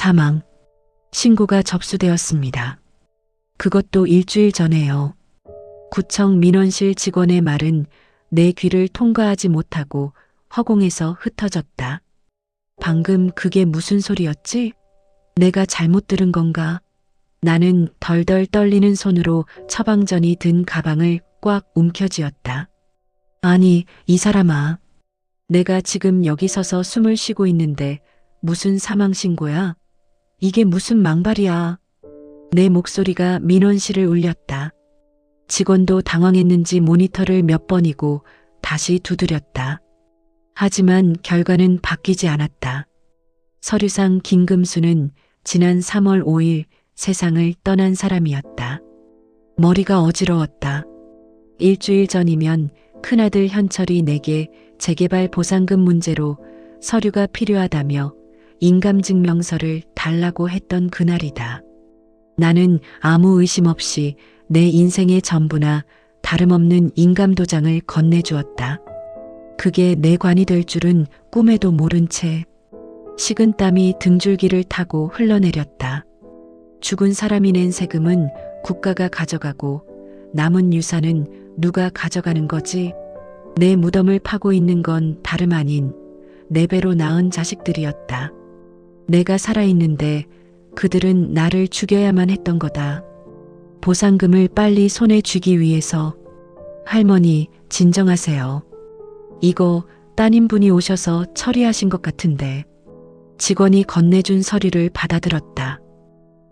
사망. 신고가 접수되었습니다. 그것도 일주일 전에요. 구청 민원실 직원의 말은 내 귀를 통과하지 못하고 허공에서 흩어졌다. 방금 그게 무슨 소리였지? 내가 잘못 들은 건가? 나는 덜덜 떨리는 손으로 처방전이 든 가방을 꽉 움켜쥐었다. 아니, 이 사람아. 내가 지금 여기 서서 숨을 쉬고 있는데 무슨 사망신고야? 이게 무슨 망발이야? 내 목소리가 민원실을 울렸다. 직원도 당황했는지 모니터를 몇 번이고 다시 두드렸다. 하지만 결과는 바뀌지 않았다. 서류상 김금수는 지난 3월 5일 세상을 떠난 사람이었다. 머리가 어지러웠다. 일주일 전이면 큰아들 현철이 내게 재개발 보상금 문제로 서류가 필요하다며 인감증명서를 달라고 했던 그날이다. 나는 아무 의심 없이 내 인생의 전부나 다름없는 인감도장을 건네주었다. 그게 내 관이 될 줄은 꿈에도 모른 채 식은땀이 등줄기를 타고 흘러내렸다. 죽은 사람이 낸 세금은 국가가 가져가고 남은 유산은 누가 가져가는 거지? 내 무덤을 파고 있는 건 다름 아닌 내 배로 낳은 자식들이었다. 내가 살아있는데 그들은 나를 죽여야만 했던 거다. 보상금을 빨리 손에 쥐기 위해서. 할머니, 진정하세요. 이거 따님분이 오셔서 처리하신 것 같은데. 직원이 건네준 서류를 받아들었다.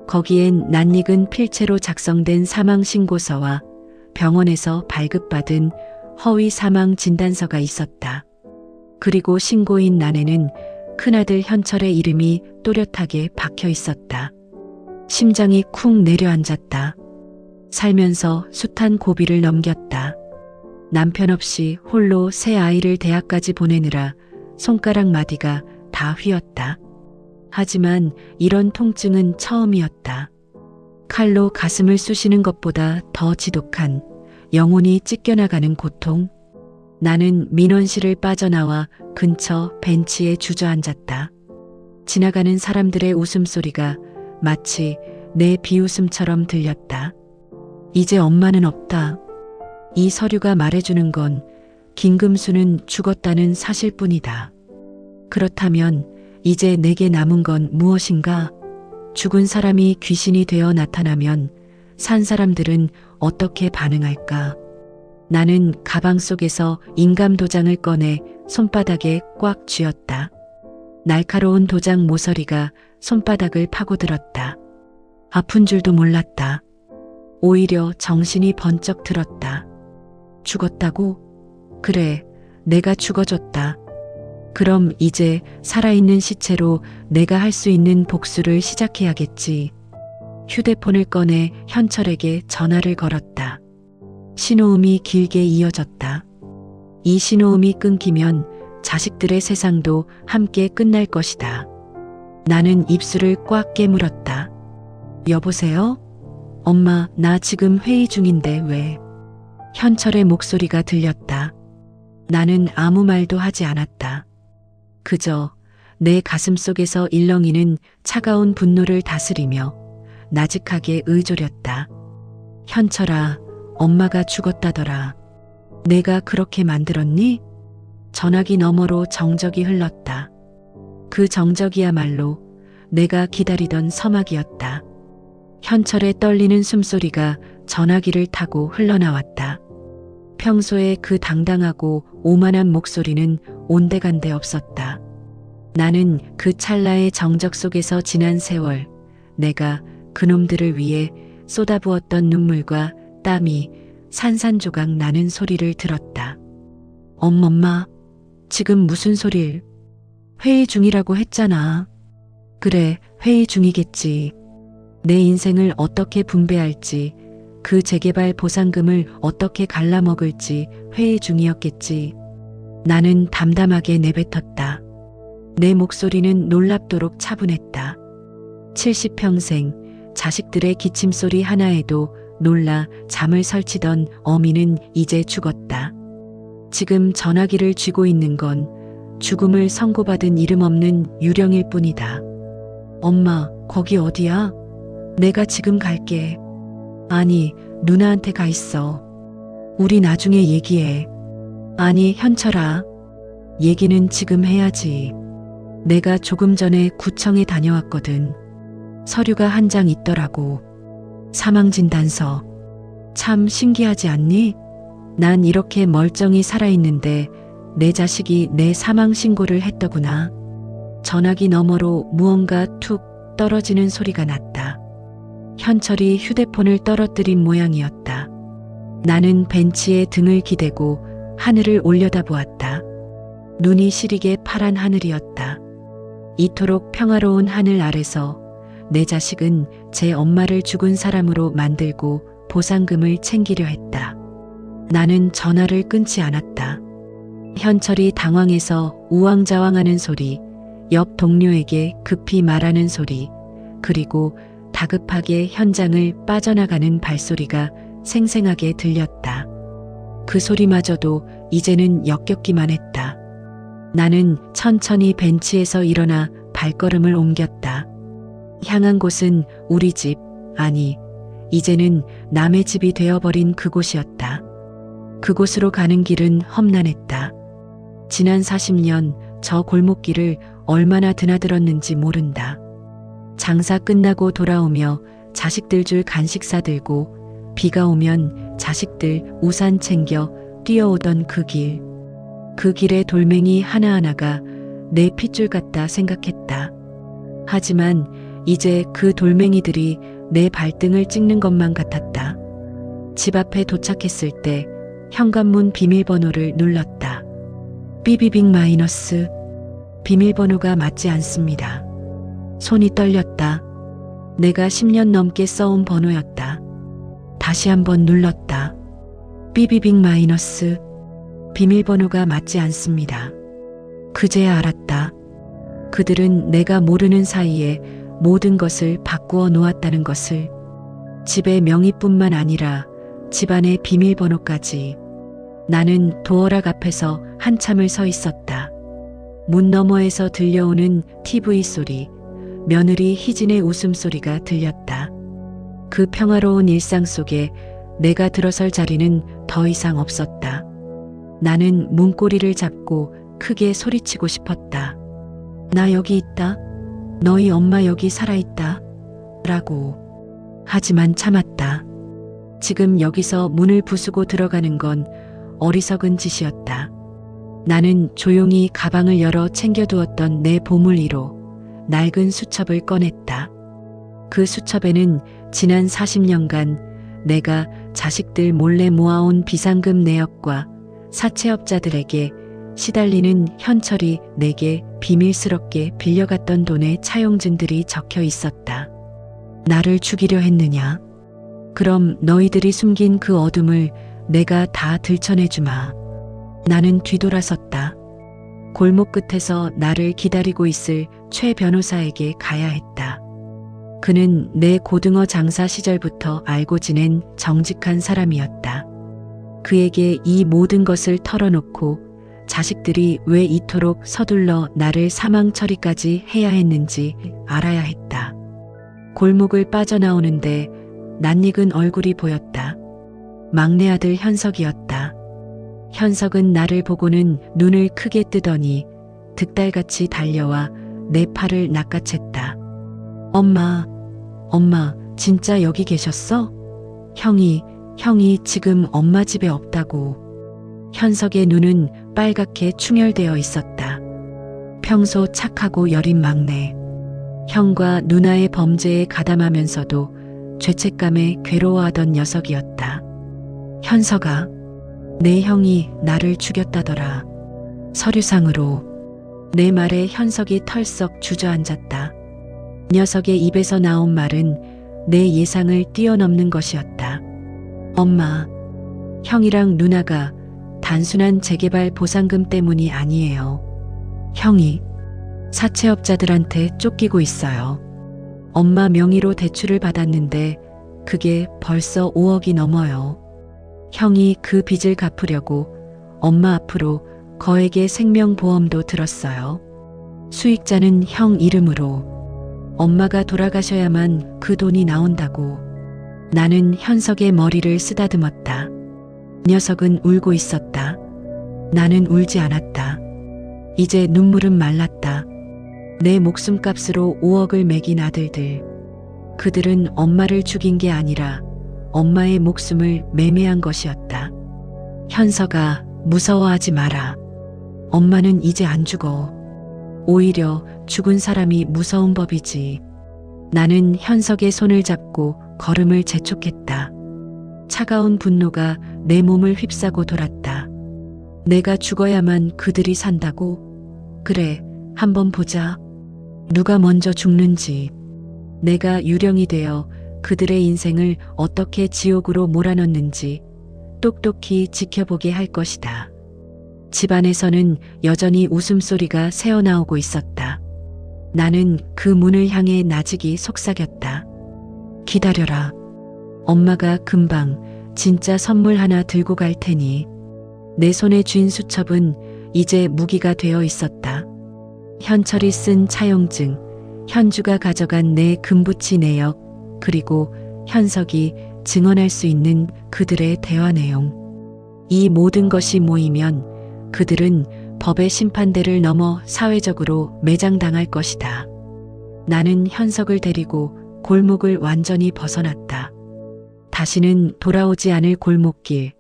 거기엔 낯익은 필체로 작성된 사망신고서와 병원에서 발급받은 허위 사망 진단서가 있었다. 그리고 신고인 난에는 큰아들 현철의 이름이 또렷하게 박혀 있었다. 심장이 쿵 내려앉았다. 살면서 숱한 고비를 넘겼다. 남편 없이 홀로 새 아이를 대학까지 보내느라 손가락 마디가 다 휘었다. 하지만 이런 통증은 처음이었다. 칼로 가슴을 쑤시는 것보다 더 지독한 영혼이 찢겨나가는 고통. 나는 민원실을 빠져나와 근처 벤치에 주저앉았다. 지나가는 사람들의 웃음소리가 마치 내 비웃음처럼 들렸다. 이제 엄마는 없다. 이 서류가 말해주는 건 김금수는 죽었다는 사실뿐이다. 그렇다면 이제 내게 남은 건 무엇인가? 죽은 사람이 귀신이 되어 나타나면 산 사람들은 어떻게 반응할까? 나는 가방 속에서 인감도장을 꺼내 손바닥에 꽉 쥐었다. 날카로운 도장 모서리가 손바닥을 파고들었다. 아픈 줄도 몰랐다. 오히려 정신이 번쩍 들었다. 죽었다고? 그래, 내가 죽어줬다. 그럼 이제 살아있는 시체로 내가 할 수 있는 복수를 시작해야겠지. 휴대폰을 꺼내 현철에게 전화를 걸었다. 신호음이 길게 이어졌다. 이 신호음이 끊기면 자식들의 세상도 함께 끝날 것이다. 나는 입술을 꽉 깨물었다. 여보세요? 엄마, 나 지금 회의 중인데 왜? 현철의 목소리가 들렸다. 나는 아무 말도 하지 않았다. 그저 내 가슴 속에서 일렁이는 차가운 분노를 다스리며 나직하게 의조렸다. 현철아, 엄마가 죽었다더라. 내가 그렇게 만들었니? 전화기 너머로 정적이 흘렀다. 그 정적이야말로 내가 기다리던 서막이었다. 현철의 떨리는 숨소리가 전화기를 타고 흘러나왔다. 평소에 그 당당하고 오만한 목소리는 온데간데 없었다. 나는 그 찰나의 정적 속에서 지난 세월, 내가 그놈들을 위해 쏟아부었던 눈물과 땀이 산산조각 나는 소리를 들었다. 엄마, 지금 무슨 소릴? 회의 중이라고 했잖아. 그래, 회의 중이겠지. 내 인생을 어떻게 분배할지, 그 재개발 보상금을 어떻게 갈라먹을지 회의 중이었겠지. 나는 담담하게 내뱉었다. 내 목소리는 놀랍도록 차분했다. 70평생 자식들의 기침소리 하나에도 놀라 잠을 설치던 어미는 이제 죽었다. 지금 전화기를 쥐고 있는 건 죽음을 선고받은 이름 없는 유령일 뿐이다. 엄마, 거기 어디야? 내가 지금 갈게. 아니, 누나한테 가 있어. 우리 나중에 얘기해. 아니, 현철아. 얘기는 지금 해야지. 내가 조금 전에 구청에 다녀왔거든. 서류가 한 장 있더라고. 사망진단서. 참 신기하지 않니? 난 이렇게 멀쩡히 살아있는데 내 자식이 내 사망 신고를 했더구나. 전화기 너머로 무언가 툭 떨어지는 소리가 났다. 현철이 휴대폰을 떨어뜨린 모양이었다. 나는 벤치에 등을 기대고 하늘을 올려다보았다. 눈이 시리게 파란 하늘이었다. 이토록 평화로운 하늘 아래서 내 자식은 제 엄마를 죽은 사람으로 만들고 보상금을 챙기려 했다. 나는 전화를 끊지 않았다. 현철이 당황해서 우왕좌왕하는 소리, 옆 동료에게 급히 말하는 소리, 그리고 다급하게 현장을 빠져나가는 발소리가 생생하게 들렸다. 그 소리마저도 이제는 역겹기만 했다. 나는 천천히 벤치에서 일어나 발걸음을 옮겼다. 향한 곳은 우리 집, 아니, 이제는 남의 집이 되어버린 그곳이었다. 그곳으로 가는 길은 험난했다. 지난 40년 저 골목길을 얼마나 드나들었는지 모른다. 장사 끝나고 돌아오며 자식들 줄 간식 사들고 비가 오면 자식들 우산 챙겨 뛰어오던 그 길. 그 길의 돌멩이 하나하나가 내 핏줄 같다 생각했다. 하지만 이제 그 돌멩이들이 내 발등을 찍는 것만 같았다. 집 앞에 도착했을 때 현관문 비밀번호를 눌렀다. 삐비빅 마이너스. 비밀번호가 맞지 않습니다. 손이 떨렸다. 내가 10년 넘게 써온 번호였다. 다시 한번 눌렀다. 삐비빅 마이너스. 비밀번호가 맞지 않습니다. 그제야 알았다. 그들은 내가 모르는 사이에 모든 것을 바꾸어 놓았다는 것을. 집의 명의뿐만 아니라 집안의 비밀번호까지. 나는 도어락 앞에서 한참을 서 있었다. 문 너머에서 들려오는 TV 소리, 며느리 희진의 웃음소리가 들렸다. 그 평화로운 일상 속에 내가 들어설 자리는 더 이상 없었다. 나는 문고리를 잡고 크게 소리치고 싶었다. 나 여기 있다. 너희 엄마 여기 살아있다. 라고. 하지만 참았다. 지금 여기서 문을 부수고 들어가는 건 어리석은 짓이었다. 나는 조용히 가방을 열어 챙겨두었던 내 보물 1호, 낡은 수첩을 꺼냈다. 그 수첩에는 지난 40년간 내가 자식들 몰래 모아온 비상금 내역과 사채업자들에게 시달리는 현철이 내게 비밀스럽게 빌려갔던 돈의 차용증들이 적혀 있었다. 나를 죽이려 했느냐? 그럼 너희들이 숨긴 그 어둠을 내가 다 들춰내주마. 나는 뒤돌아섰다. 골목 끝에서 나를 기다리고 있을 최 변호사에게 가야 했다. 그는 내 고등어 장사 시절부터 알고 지낸 정직한 사람이었다. 그에게 이 모든 것을 털어놓고 자식들이 왜 이토록 서둘러 나를 사망 처리까지 해야 했는지 알아야 했다. 골목을 빠져나오는데 낯익은 얼굴이 보였다. 막내 아들 현석이었다. 현석은 나를 보고는 눈을 크게 뜨더니 득달같이 달려와 내 팔을 낚아챘다. 엄마, 진짜 여기 계셨어? 형이 지금 엄마 집에 없다고. 현석의 눈은 빨갛게 충혈되어 있었다. 평소 착하고 여린 막내. 형과 누나의 범죄에 가담하면서도 죄책감에 괴로워하던 녀석이었다. 현석아, 내 형이 나를 죽였다더라. 서류상으로. 내 말에 현석이 털썩 주저앉았다. 녀석의 입에서 나온 말은 내 예상을 뛰어넘는 것이었다. 엄마, 형이랑 누나가 단순한 재개발 보상금 때문이 아니에요. 형이 사채업자들한테 쫓기고 있어요. 엄마 명의로 대출을 받았는데 그게 벌써 5억이 넘어요. 형이 그 빚을 갚으려고 엄마 앞으로 거액의 생명보험도 들었어요. 수익자는 형 이름으로. 엄마가 돌아가셔야만 그 돈이 나온다고. 나는 현석의 머리를 쓰다듬었다. 녀석은 울고 있었다. 나는 울지 않았다. 이제 눈물은 말랐다. 내 목숨값으로 5억을 매긴 아들들. 그들은 엄마를 죽인 게 아니라 엄마의 목숨을 매매한 것이었다. 현석아, 무서워하지 마라. 엄마는 이제 안 죽어. 오히려 죽은 사람이 무서운 법이지. 나는 현석의 손을 잡고 걸음을 재촉했다. 차가운 분노가 내 몸을 휩싸고 돌았다. 내가 죽어야만 그들이 산다고? 그래, 한번 보자. 누가 먼저 죽는지. 내가 유령이 되어 그들의 인생을 어떻게 지옥으로 몰아넣는지 똑똑히 지켜보게 할 것이다. 집안에서는 여전히 웃음소리가 새어나오고 있었다. 나는 그 문을 향해 나직이 속삭였다. 기다려라. 엄마가 금방 진짜 선물 하나 들고 갈 테니. 내 손에 쥔 수첩은 이제 무기가 되어 있었다. 현철이 쓴 차용증, 현주가 가져간 내 금붙이 내역, 그리고 현석이 증언할 수 있는 그들의 대화 내용. 이 모든 것이 모이면 그들은 법의 심판대를 넘어 사회적으로 매장당할 것이다. 나는 현석을 데리고 골목을 완전히 벗어났다. 다시는 돌아오지 않을 골목길,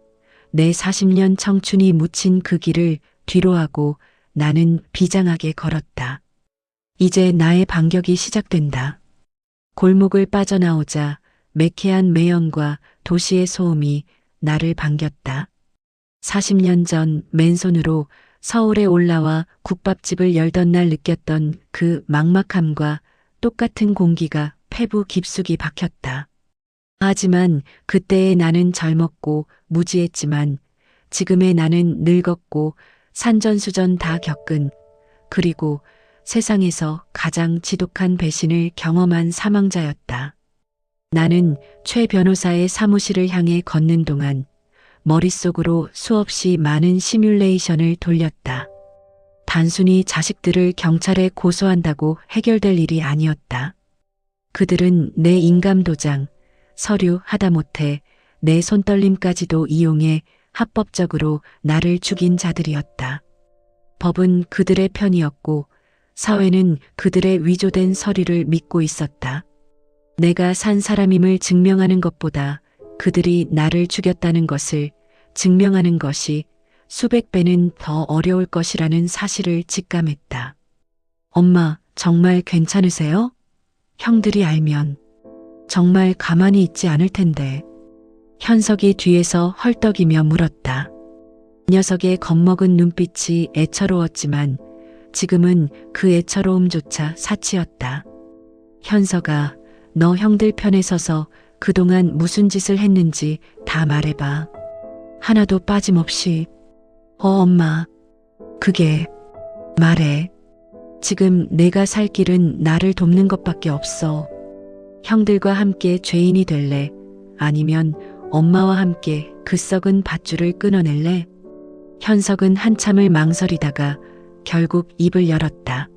내 40년 청춘이 묻힌 그 길을 뒤로하고 나는 비장하게 걸었다. 이제 나의 반격이 시작된다. 골목을 빠져나오자 매캐한 매연과 도시의 소음이 나를 반겼다. 40년 전 맨손으로 서울에 올라와 국밥집을 열던 날 느꼈던 그 막막함과 똑같은 공기가 폐부 깊숙이 박혔다. 하지만 그때의 나는 젊었고 무지했지만 지금의 나는 늙었고 산전수전 다 겪은, 그리고 세상에서 가장 지독한 배신을 경험한 사망자였다. 나는 최 변호사의 사무실을 향해 걷는 동안 머릿속으로 수없이 많은 시뮬레이션을 돌렸다. 단순히 자식들을 경찰에 고소한다고 해결될 일이 아니었다. 그들은 내 인감도장, 서류 하다못해 내 손떨림까지도 이용해 합법적으로 나를 죽인 자들이었다. 법은 그들의 편이었고 사회는 그들의 위조된 서류를 믿고 있었다. 내가 산 사람임을 증명하는 것보다 그들이 나를 죽였다는 것을 증명하는 것이 수백 배는 더 어려울 것이라는 사실을 직감했다. 엄마, 정말 괜찮으세요? 형들이 알면 정말 가만히 있지 않을 텐데. 현석이 뒤에서 헐떡이며 물었다. 녀석의 겁먹은 눈빛이 애처로웠지만 지금은 그 애처로움조차 사치였다. 현석아, 너 형들 편에 서서 그동안 무슨 짓을 했는지 다 말해봐. 하나도 빠짐없이. 엄마. 그게. 말해. 지금 내가 살 길은 나를 돕는 것밖에 없어. 형들과 함께 죄인이 될래? 아니면 엄마와 함께 그 썩은 밧줄을 끊어낼래? 현석은 한참을 망설이다가 결국 입을 열었다.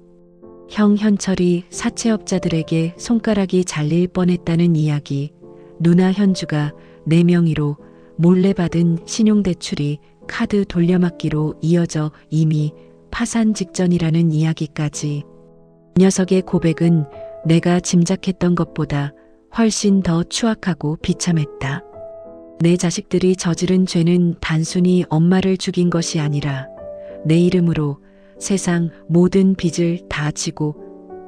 형 현철이 사채업자들에게 손가락이 잘릴 뻔했다는 이야기, 누나 현주가 내 명의로 몰래 받은 신용대출이 카드 돌려막기로 이어져 이미 파산 직전이라는 이야기까지. 녀석의 고백은 내가 짐작했던 것보다 훨씬 더 추악하고 비참했다. 내 자식들이 저지른 죄는 단순히 엄마를 죽인 것이 아니라 내 이름으로 세상 모든 빚을 다 지고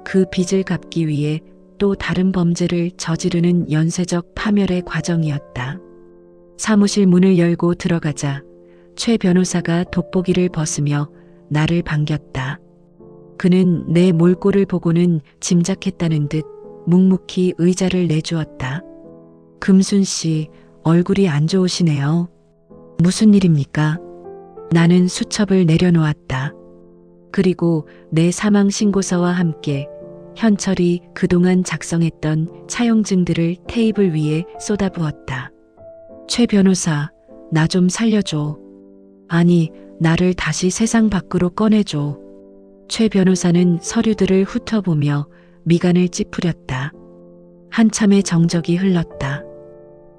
그 빚을 갚기 위해 또 다른 범죄를 저지르는 연쇄적 파멸의 과정이었다. 사무실 문을 열고 들어가자 최 변호사가 돋보기를 벗으며 나를 반겼다. 그는 내 몰골을 보고는 짐작했다는 듯 묵묵히 의자를 내주었다. 금순 씨, 얼굴이 안 좋으시네요. 무슨 일입니까? 나는 수첩을 내려놓았다. 그리고 내 사망 신고서와 함께 현철이 그동안 작성했던 차용증들을 테이블 위에 쏟아부었다. 최 변호사, 나 좀 살려줘. 아니, 나를 다시 세상 밖으로 꺼내줘. 최 변호사는 서류들을 훑어보며 미간을 찌푸렸다. 한참의 정적이 흘렀다.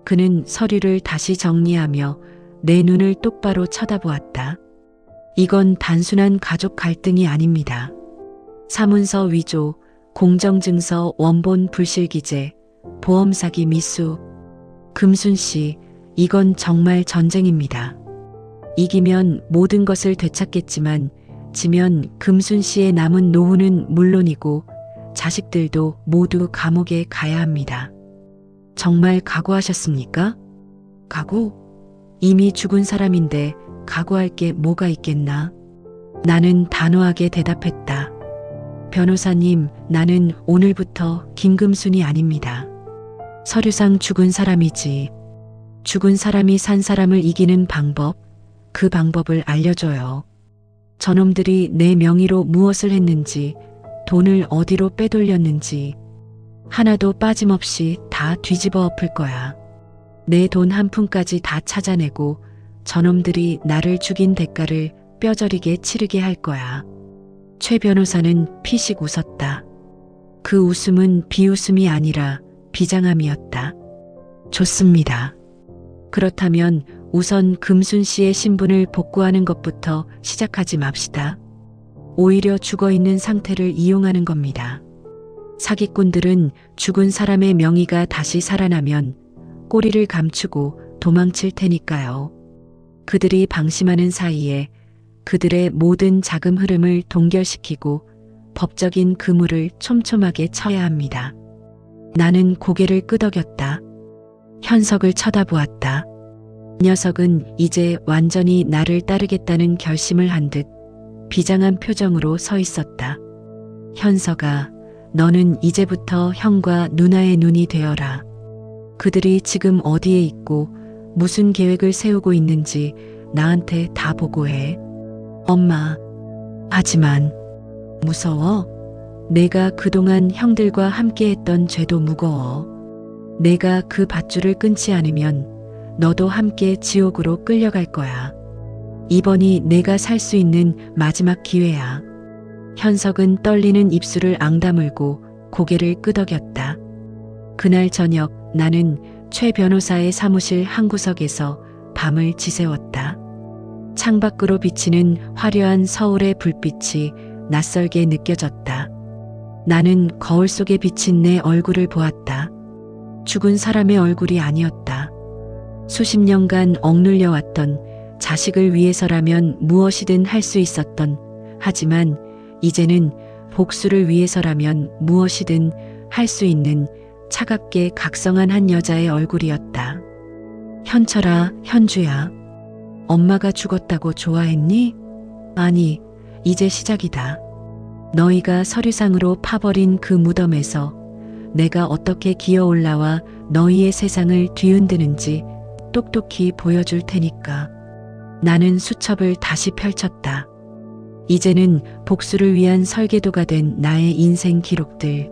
그는 서류를 다시 정리하며 내 눈을 똑바로 쳐다보았다. 이건 단순한 가족 갈등이 아닙니다. 사문서 위조, 공정증서 원본 불실기재, 보험사기 미수. 금순 씨, 이건 정말 전쟁입니다. 이기면 모든 것을 되찾겠지만 지면 금순 씨의 남은 노후는 물론이고 자식들도 모두 감옥에 가야 합니다. 정말 각오하셨습니까? 각오? 이미 죽은 사람인데 각오할 게 뭐가 있겠나? 나는 단호하게 대답했다. 변호사님, 나는 오늘부터 김금순이 아닙니다. 서류상 죽은 사람이지. 죽은 사람이 산 사람을 이기는 방법, 그 방법을 알려줘요. 저놈들이 내 명의로 무엇을 했는지, 돈을 어디로 빼돌렸는지 하나도 빠짐없이 다 뒤집어 엎을 거야. 내 돈 한 푼까지 다 찾아내고 저놈들이 나를 죽인 대가를 뼈저리게 치르게 할 거야. 최 변호사는 피식 웃었다. 그 웃음은 비웃음이 아니라 비장함이었다. 좋습니다. 그렇다면 우선 금순 씨의 신분을 복구하는 것부터 시작하지 맙시다. 오히려 죽어있는 상태를 이용하는 겁니다. 사기꾼들은 죽은 사람의 명의가 다시 살아나면 꼬리를 감추고 도망칠 테니까요. 그들이 방심하는 사이에 그들의 모든 자금 흐름을 동결시키고 법적인 그물을 촘촘하게 쳐야 합니다. 나는 고개를 끄덕였다. 현석을 쳐다보았다. 녀석은 이제 완전히 나를 따르겠다는 결심을 한 듯 비장한 표정으로 서 있었다. 현석아, 너는 이제부터 형과 누나의 눈이 되어라. 그들이 지금 어디에 있고 무슨 계획을 세우고 있는지 나한테 다 보고해. 엄마, 하지만 무서워? 내가 그동안 형들과 함께했던 죄도 무거워. 내가 그 밧줄을 끊지 않으면 너도 함께 지옥으로 끌려갈 거야. 이번이 내가 살 수 있는 마지막 기회야. 현석은 떨리는 입술을 앙다물고 고개를 끄덕였다. 그날 저녁 나는 최 변호사의 사무실 한 구석에서 밤을 지새웠다. 창밖으로 비치는 화려한 서울의 불빛이 낯설게 느껴졌다. 나는 거울 속에 비친 내 얼굴을 보았다. 죽은 사람의 얼굴이 아니었다. 수십 년간 억눌려 왔던, 자식을 위해서라면 무엇이든 할 수 있었던, 하지만 이제는 복수를 위해서라면 무엇이든 할 수 있는 차갑게 각성한 한 여자의 얼굴이었다. 현철아, 현주야. 엄마가 죽었다고 좋아했니? 아니, 이제 시작이다. 너희가 서류상으로 파버린 그 무덤에서 내가 어떻게 기어 올라와 너희의 세상을 뒤흔드는지 똑똑히 보여줄 테니까. 나는 수첩을 다시 펼쳤다. 이제는 복수를 위한 설계도가 된 나의 인생 기록들.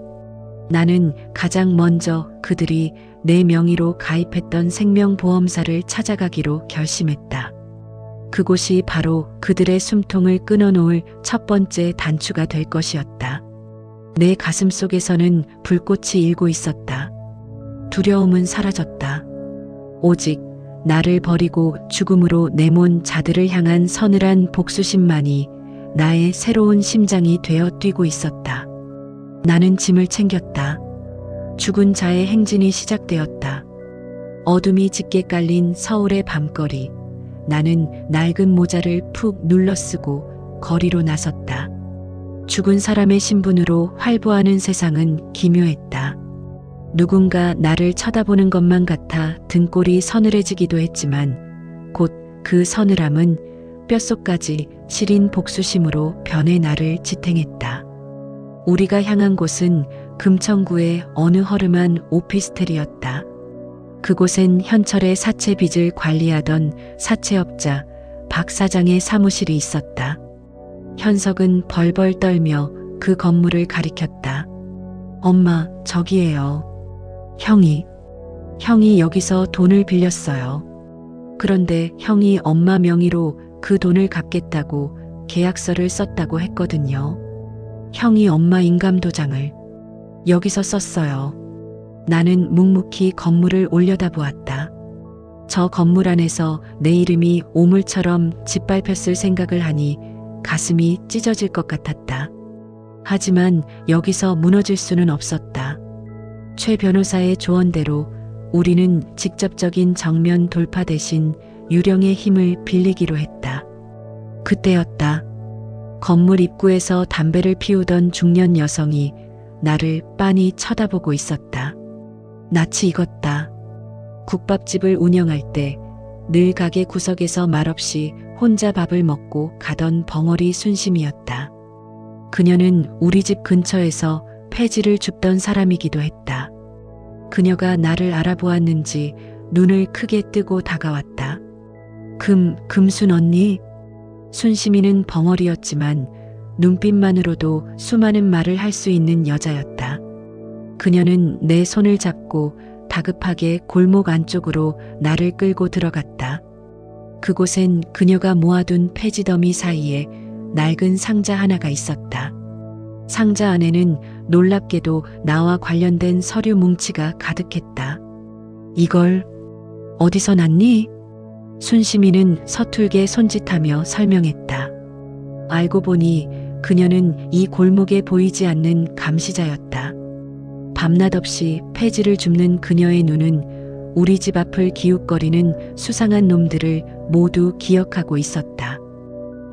나는 가장 먼저 그들이 내 명의로 가입했던 생명보험사를 찾아가기로 결심했다. 그곳이 바로 그들의 숨통을 끊어놓을 첫 번째 단추가 될 것이었다. 내 가슴 속에서는 불꽃이 일고 있었다. 두려움은 사라졌다. 오직 나를 버리고 죽음으로 내몬 자들을 향한 서늘한 복수심만이 나의 새로운 심장이 되어 뛰고 있었다. 나는 짐을 챙겼다. 죽은 자의 행진이 시작되었다. 어둠이 짙게 깔린 서울의 밤거리. 나는 낡은 모자를 푹 눌러쓰고 거리로 나섰다. 죽은 사람의 신분으로 활보하는 세상은 기묘했다. 누군가 나를 쳐다보는 것만 같아 등골이 서늘해지기도 했지만 곧 그 서늘함은 뼛속까지 시린 복수심으로 변해 나를 지탱했다. 우리가 향한 곳은 금천구의 어느 허름한 오피스텔이었다. 그곳엔 현철의 사채 빚을 관리하던 사채업자 박 사장의 사무실이 있었다. 현석은 벌벌 떨며 그 건물을 가리켰다. 엄마, 저기에요. 형이 여기서 돈을 빌렸어요. 그런데 형이 엄마 명의로 그 돈을 갚겠다고 계약서를 썼다고 했거든요. 형이 엄마 인감도장을. 여기서 썼어요. 나는 묵묵히 건물을 올려다보았다. 저 건물 안에서 내 이름이 오물처럼 짓밟혔을 생각을 하니 가슴이 찢어질 것 같았다. 하지만 여기서 무너질 수는 없었다. 최 변호사의 조언대로 우리는 직접적인 정면 돌파 대신 유령의 힘을 빌리기로 했다. 그때였다. 건물 입구에서 담배를 피우던 중년 여성이 나를 빤히 쳐다보고 있었다. 낯이 익었다. 국밥집을 운영할 때 늘 가게 구석에서 말없이 혼자 밥을 먹고 가던 벙어리 순심이었다. 그녀는 우리 집 근처에서 폐지를 줍던 사람이기도 했다. 그녀가 나를 알아보았는지 눈을 크게 뜨고 다가왔다. 금순 언니? 순심이는 벙어리였지만 눈빛만으로도 수많은 말을 할 수 있는 여자였다. 그녀는 내 손을 잡고 다급하게 골목 안쪽으로 나를 끌고 들어갔다. 그곳엔 그녀가 모아둔 폐지 더미 사이에 낡은 상자 하나가 있었다. 상자 안에는 놀랍게도 나와 관련된 서류 뭉치가 가득했다. 이걸 어디서 났니? 순심이는 서툴게 손짓하며 설명했다. 알고 보니 그녀는 이 골목에 보이지 않는 감시자였다. 밤낮 없이 폐지를 줍는 그녀의 눈은 우리 집 앞을 기웃거리는 수상한 놈들을 모두 기억하고 있었다.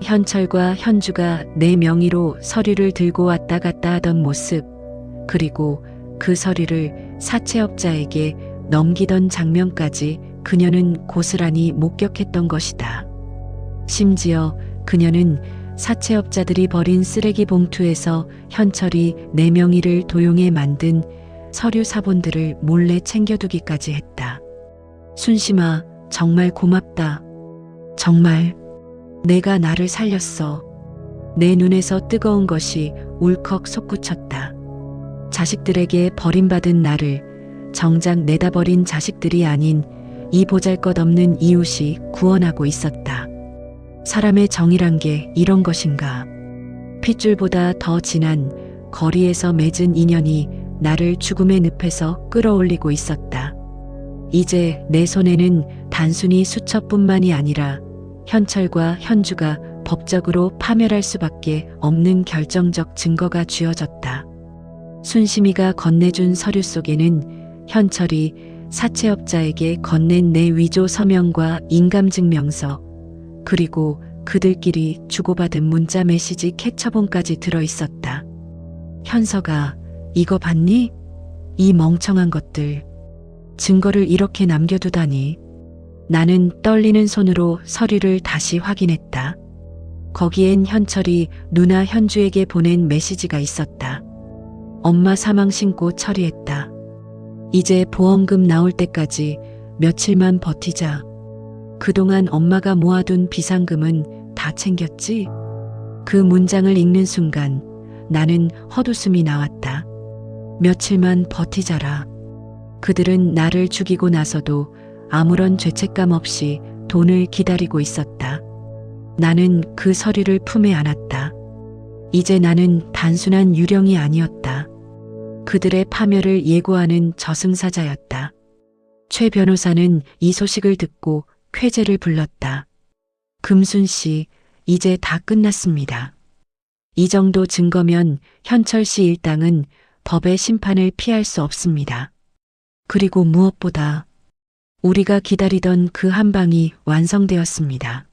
현철과 현주가 내 명의로 서류를 들고 왔다 갔다 하던 모습, 그리고 그 서류를 사채업자에게 넘기던 장면까지 그녀는 고스란히 목격했던 것이다. 심지어 그녀는 사채업자들이 버린 쓰레기 봉투에서 현철이 내 명의를 도용해 만든 서류 사본들을 몰래 챙겨두기까지 했다. 순심아, 정말 고맙다. 정말 내가 나를 살렸어. 내 눈에서 뜨거운 것이 울컥 솟구쳤다. 자식들에게 버림받은 나를 정작 내다 버린 자식들이 아닌 이 보잘것없는 이웃이 구원하고 있었다. 사람의 정이란 게 이런 것인가. 핏줄보다 더 진한 거리에서 맺은 인연이 나를 죽음의 늪에서 끌어올리고 있었다. 이제 내 손에는 단순히 수첩뿐만이 아니라 현철과 현주가 법적으로 파멸할 수밖에 없는 결정적 증거가 쥐어졌다. 순심이가 건네준 서류 속에는 현철이 사채업자에게 건넨 내 위조 서명과 인감증명서, 그리고 그들끼리 주고받은 문자 메시지 캡처본까지 들어있었다. 현서가 이거 봤니? 이 멍청한 것들. 증거를 이렇게 남겨두다니. 나는 떨리는 손으로 서류를 다시 확인했다. 거기엔 현철이 누나 현주에게 보낸 메시지가 있었다. 엄마 사망 신고 처리했다. 이제 보험금 나올 때까지 며칠만 버티자. 그동안 엄마가 모아둔 비상금은 다 챙겼지? 그 문장을 읽는 순간 나는 헛웃음이 나왔다. 며칠만 버티자라. 그들은 나를 죽이고 나서도 아무런 죄책감 없이 돈을 기다리고 있었다. 나는 그 서류를 품에 안았다. 이제 나는 단순한 유령이 아니었다. 그들의 파멸을 예고하는 저승사자였다. 최 변호사는 이 소식을 듣고 쾌재를 불렀다. 금순 씨, 이제 다 끝났습니다. 이 정도 증거면 현철 씨 일당은 법의 심판을 피할 수 없습니다. 그리고 무엇보다 우리가 기다리던 그 한 방이 완성되었습니다.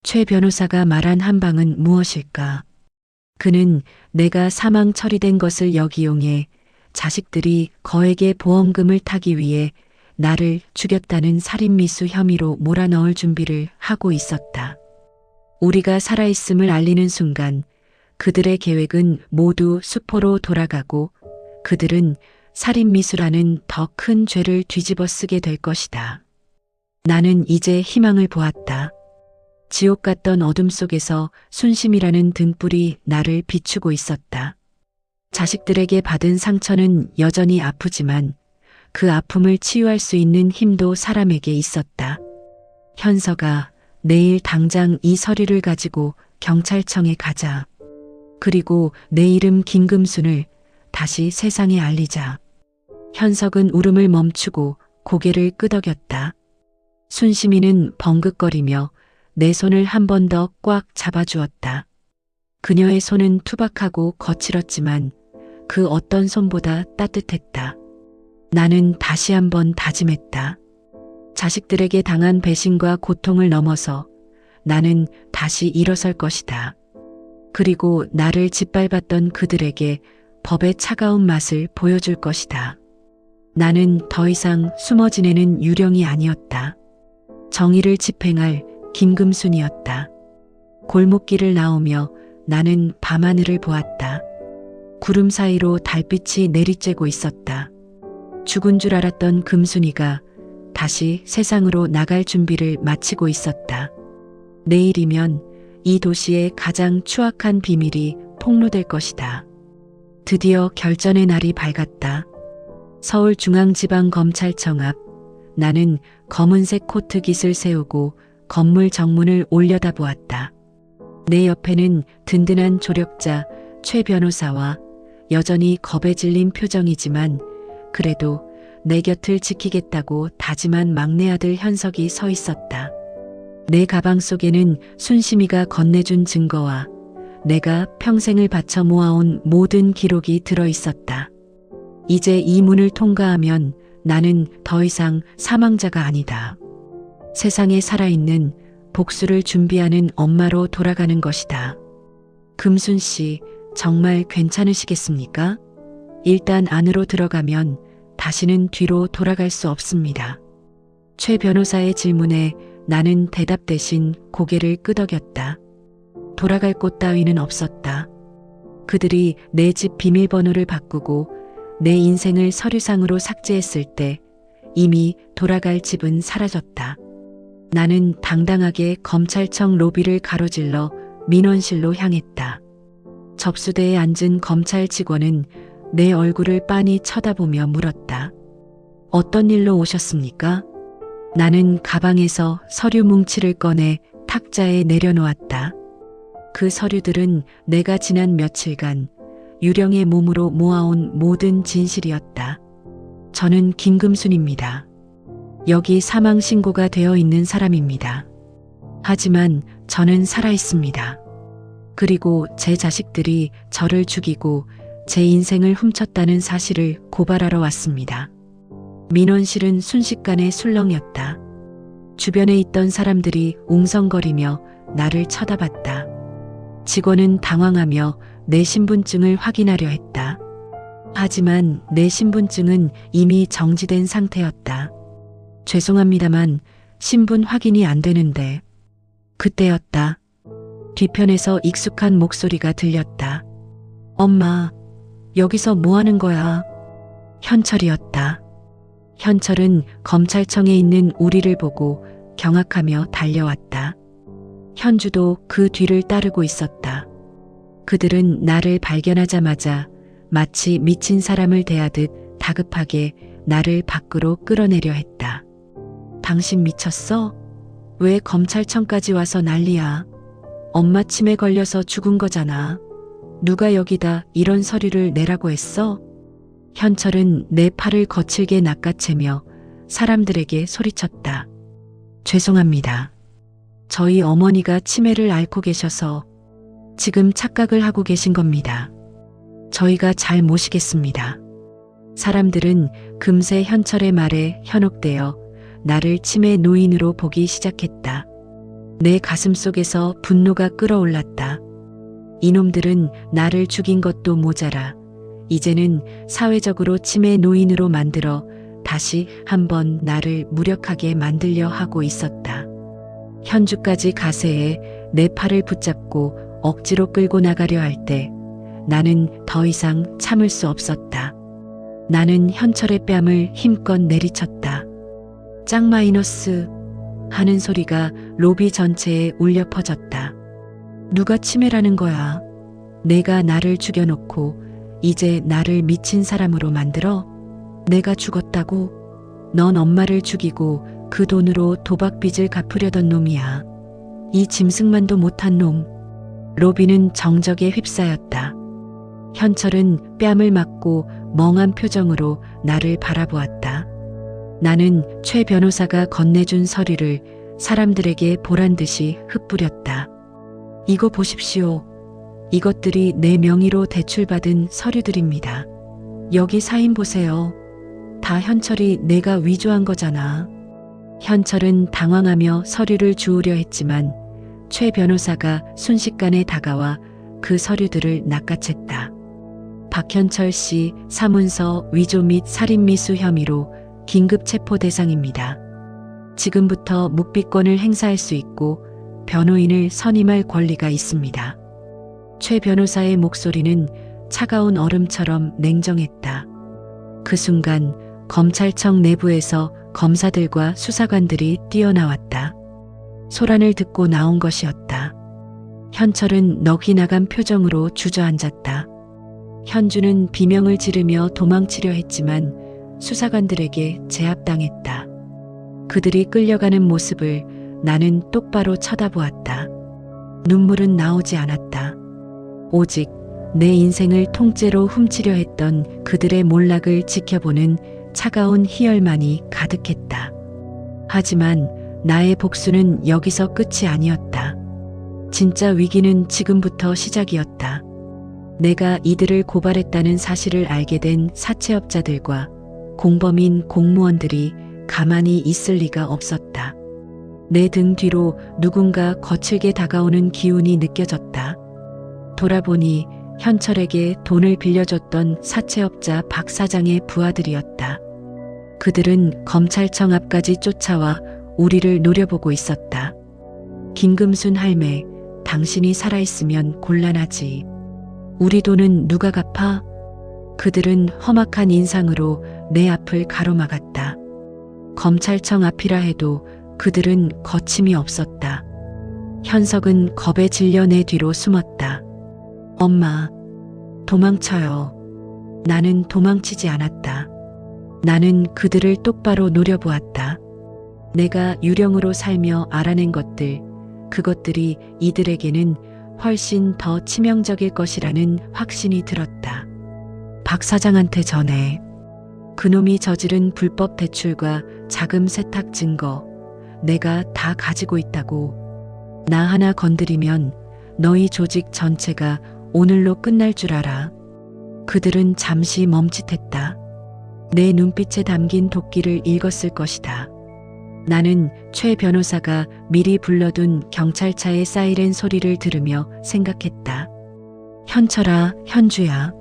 최 변호사가 말한 한 방은 무엇일까? 그는 내가 사망 처리된 것을 역이용해 자식들이 거액의 보험금을 타기 위해 나를 죽였다는 살인미수 혐의로 몰아넣을 준비를 하고 있었다. 우리가 살아있음을 알리는 순간 그들의 계획은 모두 수포로 돌아가고 그들은 살인미수라는 더 큰 죄를 뒤집어 쓰게 될 것이다. 나는 이제 희망을 보았다. 지옥 같던 어둠 속에서 순심이라는 등불이 나를 비추고 있었다. 자식들에게 받은 상처는 여전히 아프지만 그 아픔을 치유할 수 있는 힘도 사람에게 있었다. 현서가 내일 당장 이 서류를 가지고 경찰청에 가자. 그리고 내 이름 김금순을 다시 세상에 알리자. 현석은 울음을 멈추고 고개를 끄덕였다. 순심이는 벙긋거리며 내 손을 한 번 더 꽉 잡아주었다. 그녀의 손은 투박하고 거칠었지만 그 어떤 손보다 따뜻했다. 나는 다시 한번 다짐했다. 자식들에게 당한 배신과 고통을 넘어서 나는 다시 일어설 것이다. 그리고 나를 짓밟았던 그들에게 법의 차가운 맛을 보여줄 것이다. 나는 더 이상 숨어 지내는 유령이 아니었다. 정의를 집행할 김금순이었다. 골목길을 나오며 나는 밤하늘을 보았다. 구름 사이로 달빛이 내리쬐고 있었다. 죽은 줄 알았던 금순이가 다시 세상으로 나갈 준비를 마치고 있었다. 내일이면 이 도시의 가장 추악한 비밀이 폭로될 것이다. 드디어 결전의 날이 밝았다. 서울중앙지방검찰청 앞, 나는 검은색 코트 깃을 세우고 건물 정문을 올려다보았다. 내 옆에는 든든한 조력자 최 변호사와 여전히 겁에 질린 표정이지만 그래도 내 곁을 지키겠다고 다짐한 막내 아들 현석이 서 있었다. 내 가방 속에는 순심이가 건네준 증거와 내가 평생을 바쳐 모아온 모든 기록이 들어 있었다. 이제 이 문을 통과하면 나는 더 이상 사망자가 아니다. 세상에 살아있는 복수를 준비하는 엄마로 돌아가는 것이다. 금순 씨, 정말 괜찮으시겠습니까? 일단 안으로 들어가면 다시는 뒤로 돌아갈 수 없습니다. 최 변호사의 질문에 나는 대답 대신 고개를 끄덕였다. 돌아갈 곳 따위는 없었다. 그들이 내 집 비밀번호를 바꾸고 내 인생을 서류상으로 삭제했을 때 이미 돌아갈 집은 사라졌다. 나는 당당하게 검찰청 로비를 가로질러 민원실로 향했다. 접수대에 앉은 검찰 직원은 내 얼굴을 빤히 쳐다보며 물었다. 어떤 일로 오셨습니까? 나는 가방에서 서류 뭉치를 꺼내 탁자에 내려놓았다. 그 서류들은 내가 지난 며칠간 유령의 몸으로 모아온 모든 진실이었다. 저는 김금순입니다. 여기 사망 신고가 되어 있는 사람입니다. 하지만 저는 살아있습니다. 그리고 제 자식들이 저를 죽이고 제 인생을 훔쳤다는 사실을 고발하러 왔습니다. 민원실은 순식간에 술렁였다. 주변에 있던 사람들이 웅성거리며 나를 쳐다봤다. 직원은 당황하며 내 신분증을 확인하려 했다. 하지만 내 신분증은 이미 정지된 상태였다. 죄송합니다만 신분 확인이 안 되는데. 그때였다. 뒤편에서 익숙한 목소리가 들렸다. 엄마, 여기서 뭐 하는 거야? 현철이었다. 현철은 검찰청에 있는 우리를 보고 경악하며 달려왔다. 현주도 그 뒤를 따르고 있었다. 그들은 나를 발견하자마자 마치 미친 사람을 대하듯 다급하게 나를 밖으로 끌어내려 했다. 당신 미쳤어? 왜 검찰청까지 와서 난리야? 엄마 치매 걸려서 죽은 거잖아. 누가 여기다 이런 서류를 내라고 했어? 현철은 내 팔을 거칠게 낚아채며 사람들에게 소리쳤다. 죄송합니다. 저희 어머니가 치매를 앓고 계셔서 지금 착각을 하고 계신 겁니다. 저희가 잘 모시겠습니다. 사람들은 금세 현철의 말에 현혹되어 나를 치매 노인으로 보기 시작했다. 내 가슴 속에서 분노가 끓어올랐다. 이놈들은 나를 죽인 것도 모자라 이제는 사회적으로 치매 노인으로 만들어 다시 한번 나를 무력하게 만들려 하고 있었다. 현주까지 가세해 내 팔을 붙잡고 억지로 끌고 나가려 할 때 나는 더 이상 참을 수 없었다. 나는 현철의 뺨을 힘껏 내리쳤다. 짱 마이너스 하는 소리가 로비 전체에 울려 퍼졌다. 누가 치매라는 거야? 내가 나를 죽여놓고 이제 나를 미친 사람으로 만들어? 내가 죽었다고? 넌 엄마를 죽이고 그 돈으로 도박빚을 갚으려던 놈이야. 이 짐승만도 못한 놈. 로비는 정적에 휩싸였다. 현철은 뺨을 맞고 멍한 표정으로 나를 바라보았다. 나는 최 변호사가 건네준 서류를 사람들에게 보란 듯이 흩뿌렸다. 이거 보십시오. 이것들이 내 명의로 대출받은 서류들입니다. 여기 사인 보세요. 다 현철이 내가 위조한 거잖아. 현철은 당황하며 서류를 주우려 했지만 최 변호사가 순식간에 다가와 그 서류들을 낚아챘다. 박현철 씨 사문서 위조 및 살인미수 혐의로 긴급 체포 대상입니다. 지금부터 묵비권을 행사할 수 있고 변호인을 선임할 권리가 있습니다. 최 변호사의 목소리는 차가운 얼음처럼 냉정했다. 그 순간 검찰청 내부에서 검사들과 수사관들이 뛰어나왔다. 소란을 듣고 나온 것이었다. 현철은 넋이 나간 표정으로 주저앉았다. 현주는 비명을 지르며 도망치려 했지만 수사관들에게 제압당했다. 그들이 끌려가는 모습을 나는 똑바로 쳐다보았다. 눈물은 나오지 않았다. 오직 내 인생을 통째로 훔치려 했던 그들의 몰락을 지켜보는 차가운 희열만이 가득했다. 하지만 나의 복수는 여기서 끝이 아니었다. 진짜 위기는 지금부터 시작이었다. 내가 이들을 고발했다는 사실을 알게 된 사채업자들과 공범인 공무원들이 가만히 있을 리가 없었다. 내 등 뒤로 누군가 거칠게 다가오는 기운이 느껴졌다. 돌아보니 현철에게 돈을 빌려줬던 사채업자 박 사장의 부하들이었다. 그들은 검찰청 앞까지 쫓아와 우리를 노려보고 있었다. 김금순 할매, 당신이 살아있으면 곤란하지. 우리 돈은 누가 갚아? 그들은 험악한 인상으로 내 앞을 가로막았다. 검찰청 앞이라 해도 그들은 거침이 없었다. 현석은 겁에 질려 내 뒤로 숨었다. 엄마, 도망쳐요. 나는 도망치지 않았다. 나는 그들을 똑바로 노려보았다. 내가 유령으로 살며 알아낸 것들, 그것들이 이들에게는 훨씬 더 치명적일 것이라는 확신이 들었다. 박 사장한테 전해. 그놈이 저지른 불법 대출과 자금 세탁 증거, 내가 다 가지고 있다고. 나 하나 건드리면 너희 조직 전체가 오늘로 끝날 줄 알아. 그들은 잠시 멈칫했다. 내 눈빛에 담긴 도끼를 읽었을 것이다. 나는 최 변호사가 미리 불러둔 경찰차의 사이렌 소리를 들으며 생각했다. 현철아, 현주야.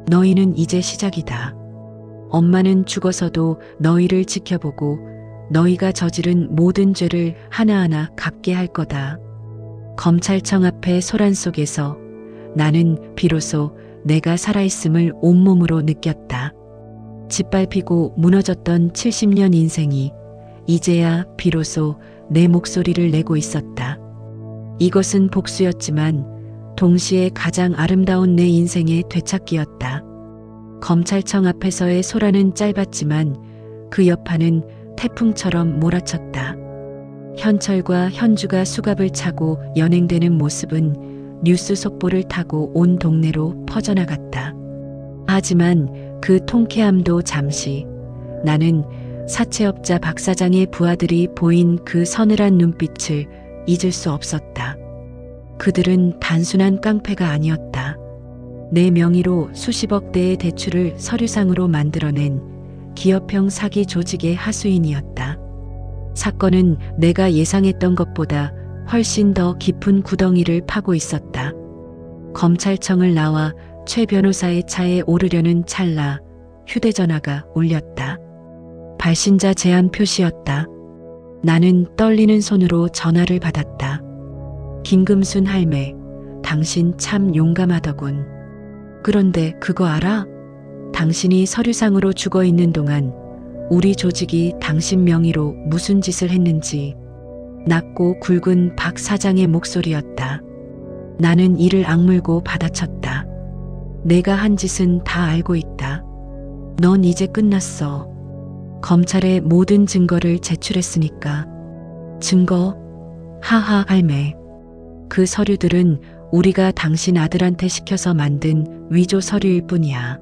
너희는 이제 시작이다. 엄마는 죽어서도 너희를 지켜보고 너희가 저지른 모든 죄를 하나하나 갚게 할 거다. 검찰청 앞의 소란 속에서 나는 비로소 내가 살아있음을 온몸으로 느꼈다. 짓밟히고 무너졌던 70년 인생이 이제야 비로소 내 목소리를 내고 있었다. 이것은 복수였지만 동시에 가장 아름다운 내 인생의 되찾기였다. 검찰청 앞에서의 소란은 짧았지만 그 여파는 태풍처럼 몰아쳤다. 현철과 현주가 수갑을 차고 연행되는 모습은 뉴스 속보를 타고 온 동네로 퍼져나갔다. 하지만 그 통쾌함도 잠시. 나는 사채업자 박 사장의 부하들이 보인 그 서늘한 눈빛을 잊을 수 없었다. 그들은 단순한 깡패가 아니었다. 내 명의로 수십억 대의 대출을 서류상으로 만들어낸 기업형 사기 조직의 하수인이었다. 사건은 내가 예상했던 것보다 훨씬 더 깊은 구덩이를 파고 있었다. 검찰청을 나와 최 변호사의 차에 오르려는 찰나 휴대전화가 울렸다. 발신자 제한 표시였다. 나는 떨리는 손으로 전화를 받았다. 김금순 할매, 당신 참 용감하더군. 그런데 그거 알아? 당신이 서류상으로 죽어 있는 동안 우리 조직이 당신 명의로 무슨 짓을 했는지. 낮고 굵은 박 사장의 목소리였다. 나는 이를 악물고 받아쳤다. 내가 한 짓은 다 알고 있다. 넌 이제 끝났어. 검찰에 모든 증거를 제출했으니까. 증거? 하하 할매. 그 서류들은 우리가 당신 아들한테 시켜서 만든 위조 서류일 뿐이야.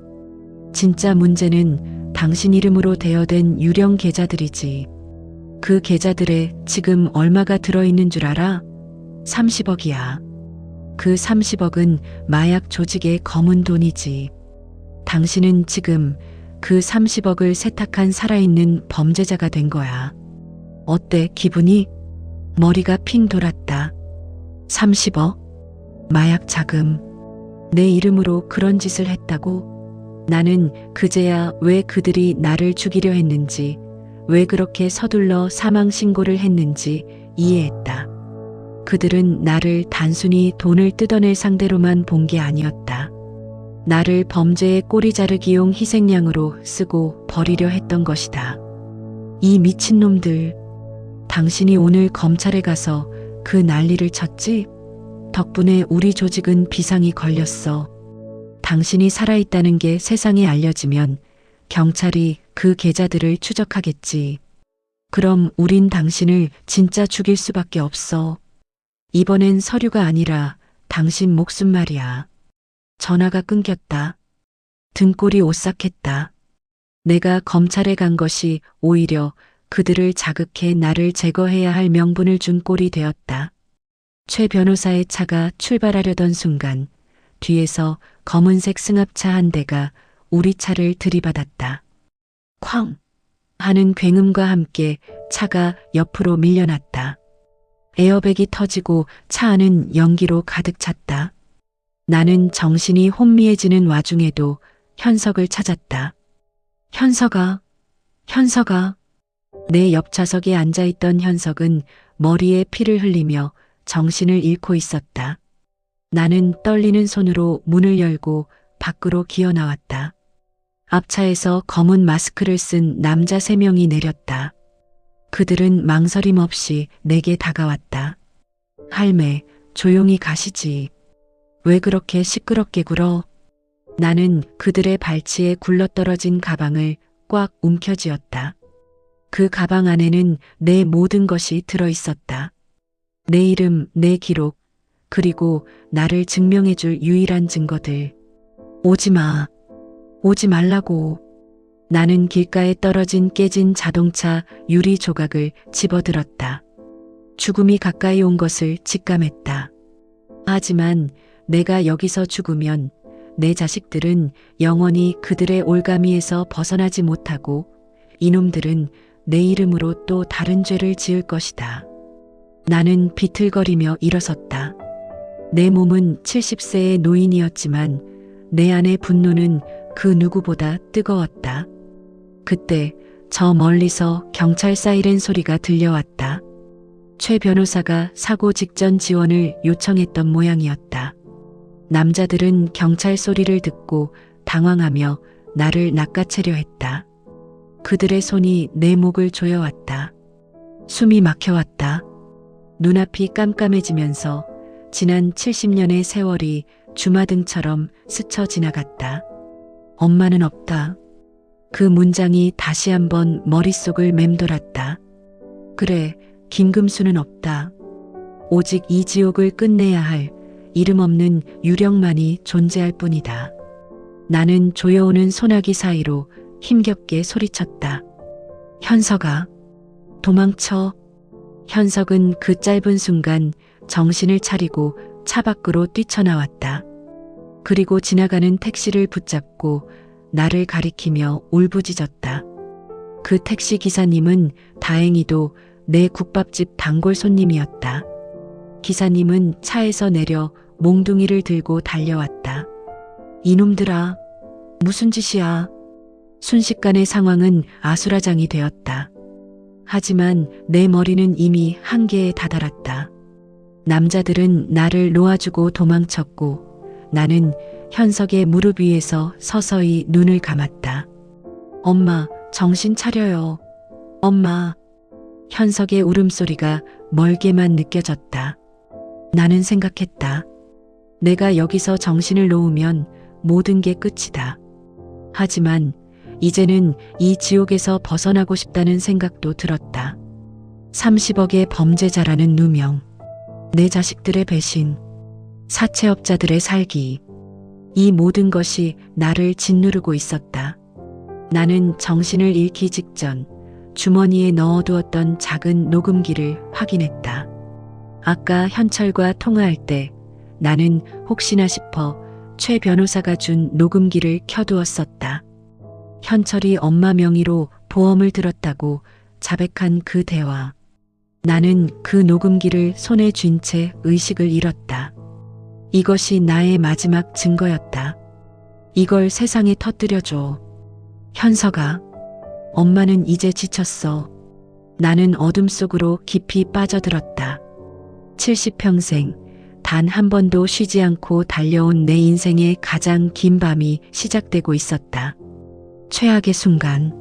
진짜 문제는 당신 이름으로 대여된 유령 계좌들이지. 그 계좌들에 지금 얼마가 들어있는 줄 알아? 30억이야. 그 30억은 마약 조직의 검은 돈이지. 당신은 지금 그 30억을 세탁한 살아있는 범죄자가 된 거야. 어때, 기분이? 머리가 핑 돌았다. 30억? 마약 자금. 내 이름으로 그런 짓을 했다고? 나는 그제야 왜 그들이 나를 죽이려 했는지, 왜 그렇게 서둘러 사망 신고를 했는지 이해했다. 그들은 나를 단순히 돈을 뜯어낼 상대로만 본 게 아니었다. 나를 범죄의 꼬리 자르기용 희생양으로 쓰고 버리려 했던 것이다. 이 미친놈들. 당신이 오늘 검찰에 가서 그 난리를 쳤지? 덕분에 우리 조직은 비상이 걸렸어. 당신이 살아있다는 게 세상에 알려지면 경찰이 그 계좌들을 추적하겠지. 그럼 우린 당신을 진짜 죽일 수밖에 없어. 이번엔 서류가 아니라 당신 목숨 말이야. 전화가 끊겼다. 등골이 오싹했다. 내가 검찰에 간 것이 오히려 그들을 자극해 나를 제거해야 할 명분을 준 꼴이 되었다. 최 변호사의 차가 출발하려던 순간 뒤에서 검은색 승합차 한 대가 우리 차를 들이받았다. 쾅! 하는 굉음과 함께 차가 옆으로 밀려났다. 에어백이 터지고 차 안은 연기로 가득 찼다. 나는 정신이 혼미해지는 와중에도 현석을 찾았다. 현석아, 현석아. 내 옆 좌석에 앉아있던 현석은 머리에 피를 흘리며 정신을 잃고 있었다. 나는 떨리는 손으로 문을 열고 밖으로 기어 나왔다. 앞차에서 검은 마스크를 쓴 남자 3명이 내렸다. 그들은 망설임 없이 내게 다가왔다. 할매, 조용히 가시지. 왜 그렇게 시끄럽게 굴어? 나는 그들의 발치에 굴러떨어진 가방을 꽉 움켜쥐었다. 그 가방 안에는 내 모든 것이 들어있었다. 내 이름, 내 기록, 그리고 나를 증명해줄 유일한 증거들. 오지 마. 오지 말라고. 나는 길가에 떨어진 깨진 자동차 유리 조각을 집어들었다. 죽음이 가까이 온 것을 직감했다. 하지만 내가 여기서 죽으면 내 자식들은 영원히 그들의 올가미에서 벗어나지 못하고 이놈들은 내 이름으로 또 다른 죄를 지을 것이다. 나는 비틀거리며 일어섰다. 내 몸은 70세의 노인이었지만 내 안의 분노는 그 누구보다 뜨거웠다. 그때 저 멀리서 경찰 사이렌 소리가 들려왔다. 최 변호사가 사고 직전 지원을 요청했던 모양이었다. 남자들은 경찰 소리를 듣고 당황하며 나를 낚아채려 했다. 그들의 손이 내 목을 조여왔다. 숨이 막혀왔다. 눈앞이 깜깜해지면서 지난 70년의 세월이 주마등처럼 스쳐 지나갔다. 엄마는 없다. 그 문장이 다시 한번 머릿속을 맴돌았다. 그래, 김금수는 없다. 오직 이 지옥을 끝내야 할 이름 없는 유령만이 존재할 뿐이다. 나는 조여오는 소나기 사이로 힘겹게 소리쳤다. 현석아, 도망쳐. 현석은 그 짧은 순간 정신을 차리고 차 밖으로 뛰쳐나왔다. 그리고 지나가는 택시를 붙잡고 나를 가리키며 울부짖었다. 그 택시 기사님은 다행히도 내 국밥집 단골 손님이었다. 기사님은 차에서 내려 몽둥이를 들고 달려왔다. 이놈들아, 무슨 짓이야? 순식간에 상황은 아수라장이 되었다. 하지만 내 머리는 이미 한계에 다다랐다. 남자들은 나를 놓아주고 도망쳤고 나는 현석의 무릎 위에서 서서히 눈을 감았다. 엄마, 정신 차려요. 엄마. 현석의 울음소리가 멀게만 느껴졌다. 나는 생각했다. 내가 여기서 정신을 놓으면 모든 게 끝이다. 하지만 이제는 이 지옥에서 벗어나고 싶다는 생각도 들었다. 30억의 범죄자라는 누명, 내 자식들의 배신, 사채업자들의 살기. 이 모든 것이 나를 짓누르고 있었다. 나는 정신을 잃기 직전 주머니에 넣어두었던 작은 녹음기를 확인했다. 아까 현철과 통화할 때 나는 혹시나 싶어 최 변호사가 준 녹음기를 켜두었었다. 현철이 엄마 명의로 보험을 들었다고 자백한 그 대화. 나는 그 녹음기를 손에 쥔 채 의식을 잃었다. 이것이 나의 마지막 증거였다. 이걸 세상에 터뜨려줘. 현석아, 엄마는 이제 지쳤어. 나는 어둠 속으로 깊이 빠져들었다. 70평생 단 한 번도 쉬지 않고 달려온 내 인생의 가장 긴 밤이 시작되고 있었다. 최악의 순간,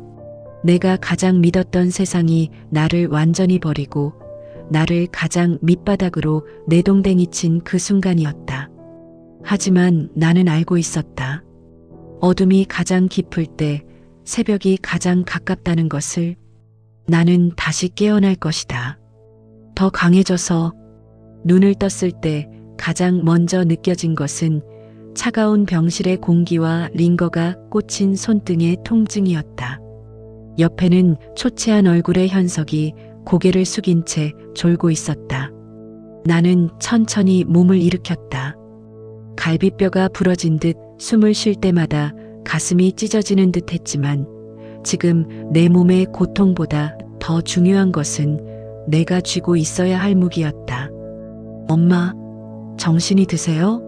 내가 가장 믿었던 세상이 나를 완전히 버리고 나를 가장 밑바닥으로 내동댕이 친 그 순간이었다. 하지만 나는 알고 있었다. 어둠이 가장 깊을 때 새벽이 가장 가깝다는 것을. 나는 다시 깨어날 것이다. 더 강해져서. 눈을 떴을 때 가장 먼저 느껴진 것은 차가운 병실의 공기와 링거가 꽂힌 손등의 통증이었다. 옆에는 초췌한 얼굴의 현석이 고개를 숙인 채 졸고 있었다. 나는 천천히 몸을 일으켰다. 갈비뼈가 부러진 듯 숨을 쉴 때마다 가슴이 찢어지는 듯 했지만 지금 내 몸의 고통보다 더 중요한 것은 내가 쥐고 있어야 할 무기였다. 엄마, 정신이 드세요?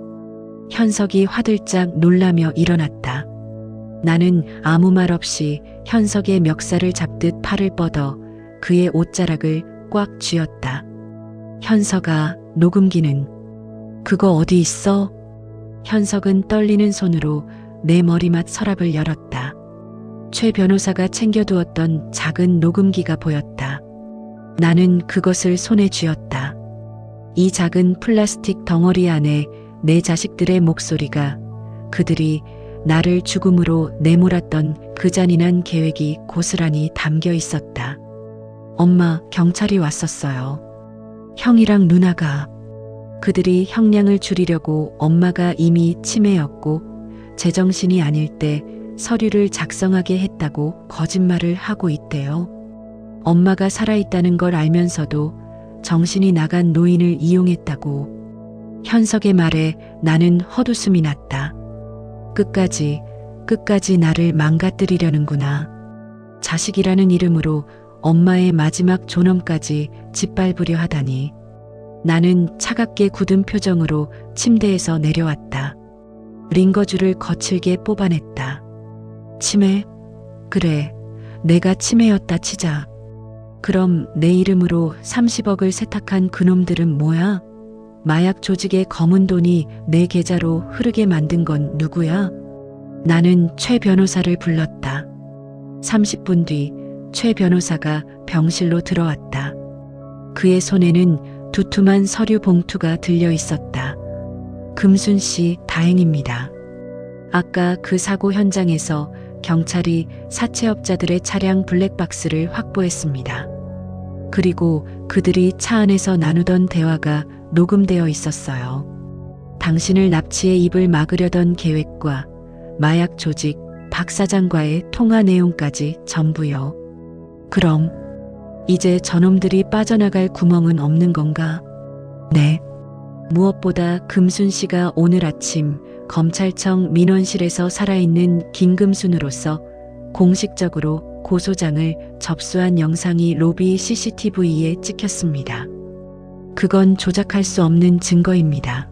현석이 화들짝 놀라며 일어났다. 나는 아무 말 없이 현석의 멱살을 잡듯 팔을 뻗어 그의 옷자락을 꽉 쥐었다. 현석아, 녹음기는? 그거 어디 있어? 현석은 떨리는 손으로 내 머리맡 서랍을 열었다. 최 변호사가 챙겨두었던 작은 녹음기가 보였다. 나는 그것을 손에 쥐었다. 이 작은 플라스틱 덩어리 안에 내 자식들의 목소리가, 그들이 나를 죽음으로 내몰았던 그 잔인한 계획이 고스란히 담겨 있었다. 엄마, 경찰이 왔었어요. 형이랑 누나가. 그들이 형량을 줄이려고 엄마가 이미 치매였고 제정신이 아닐 때 서류를 작성하게 했다고 거짓말을 하고 있대요. 엄마가 살아있다는 걸 알면서도 정신이 나간 노인을 이용했다고. 현석의 말에 나는 헛웃음이 났다. 끝까지 나를 망가뜨리려는구나. 자식이라는 이름으로 엄마의 마지막 존엄까지 짓밟으려 하다니. 나는 차갑게 굳은 표정으로 침대에서 내려왔다. 링거줄을 거칠게 뽑아냈다. 치매? 그래, 내가 치매였다 치자. 그럼 내 이름으로 30억을 세탁한 그놈들은 뭐야? 마약 조직의 검은 돈이 내 계좌로 흐르게 만든 건 누구야? 나는 최 변호사를 불렀다. 30분 뒤 최 변호사가 병실로 들어왔다. 그의 손에는 두툼한 서류 봉투가 들려 있었다. 금순 씨, 다행입니다. 아까 그 사고 현장에서 경찰이 사채업자들의 차량 블랙박스를 확보했습니다. 그리고 그들이 차 안에서 나누던 대화가 녹음되어 있었어요. 당신을 납치해 입을 막으려던 계획과 마약 조직 박 사장과의 통화 내용까지 전부요. 그럼 이제 저놈들이 빠져나갈 구멍은 없는 건가? 네. 무엇보다 금순 씨가 오늘 아침 검찰청 민원실에서 살아있는 김금순으로서 공식적으로 고소장을 접수한 영상이 로비 CCTV에 찍혔습니다. 그건 조작할 수 없는 증거입니다.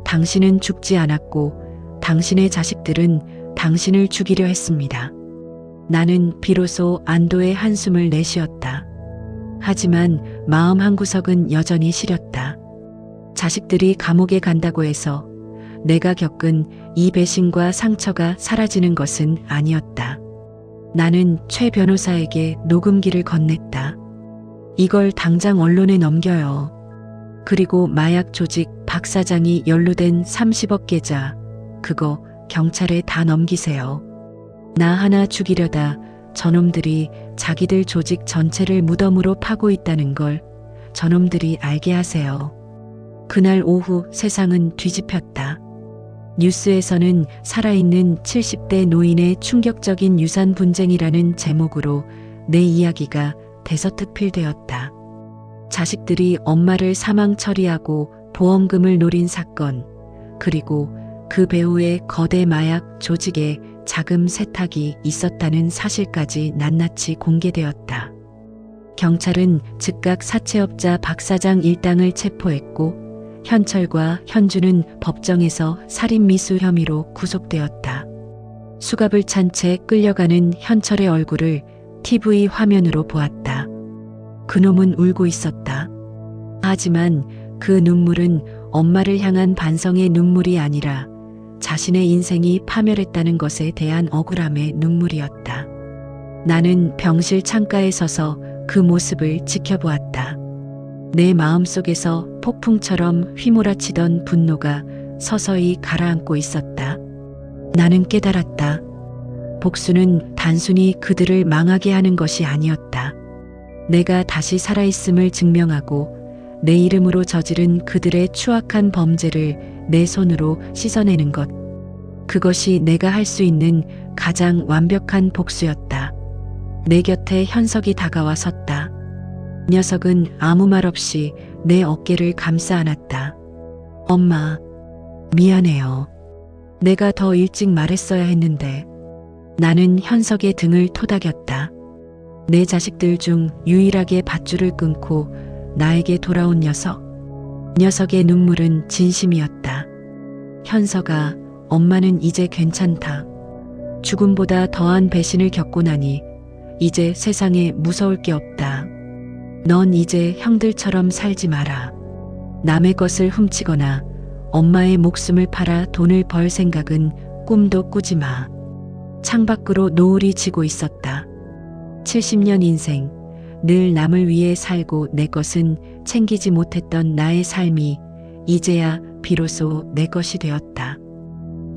당신은 죽지 않았고 당신의 자식들은 당신을 죽이려 했습니다. 나는 비로소 안도의 한숨을 내쉬었다. 하지만 마음 한구석은 여전히 시렸다. 자식들이 감옥에 간다고 해서 내가 겪은 이 배신과 상처가 사라지는 것은 아니었다. 나는 최 변호사에게 녹음기를 건넸다. 이걸 당장 언론에 넘겨요. 그리고 마약 조직 박 사장이 연루된 30억 계좌, 그거 경찰에 다 넘기세요. 나 하나 죽이려다 저놈들이 자기들 조직 전체를 무덤으로 파고 있다는 걸 저놈들이 알게 하세요. 그날 오후 세상은 뒤집혔다. 뉴스에서는 살아있는 70대 노인의 충격적인 유산 분쟁이라는 제목으로 내 이야기가 대서특필되었다. 자식들이 엄마를 사망 처리하고 보험금을 노린 사건, 그리고 그 배우의 거대 마약 조직에 자금 세탁이 있었다는 사실까지 낱낱이 공개되었다. 경찰은 즉각 사채업자 박 사장 일당을 체포했고 현철과 현주는 법정에서 살인미수 혐의로 구속되었다. 수갑을 찬 채 끌려가는 현철의 얼굴을 TV 화면으로 보았다. 그놈은 울고 있었다. 하지만 그 눈물은 엄마를 향한 반성의 눈물이 아니라 자신의 인생이 파멸했다는 것에 대한 억울함의 눈물이었다. 나는 병실 창가에 서서 그 모습을 지켜보았다. 내 마음속에서 폭풍처럼 휘몰아치던 분노가 서서히 가라앉고 있었다. 나는 깨달았다. 복수는 단순히 그들을 망하게 하는 것이 아니었다. 내가 다시 살아있음을 증명하고 내 이름으로 저지른 그들의 추악한 범죄를 내 손으로 씻어내는 것. 그것이 내가 할 수 있는 가장 완벽한 복수였다. 내 곁에 현석이 다가와 섰다. 녀석은 아무 말 없이 내 어깨를 감싸 안았다. 엄마, 미안해요. 내가 더 일찍 말했어야 했는데. 나는 현석의 등을 토닥였다. 내 자식들 중 유일하게 밧줄을 끊고 나에게 돌아온 녀석. 녀석의 눈물은 진심이었다. 현석아, 엄마는 이제 괜찮다. 죽음보다 더한 배신을 겪고 나니 이제 세상에 무서울 게 없다. 넌 이제 형들처럼 살지 마라. 남의 것을 훔치거나 엄마의 목숨을 팔아 돈을 벌 생각은 꿈도 꾸지 마. 창밖으로 노을이 지고 있었다. 70년 인생, 늘 남을 위해 살고 내 것은 챙기지 못했던 나의 삶이 이제야 비로소 내 것이 되었다.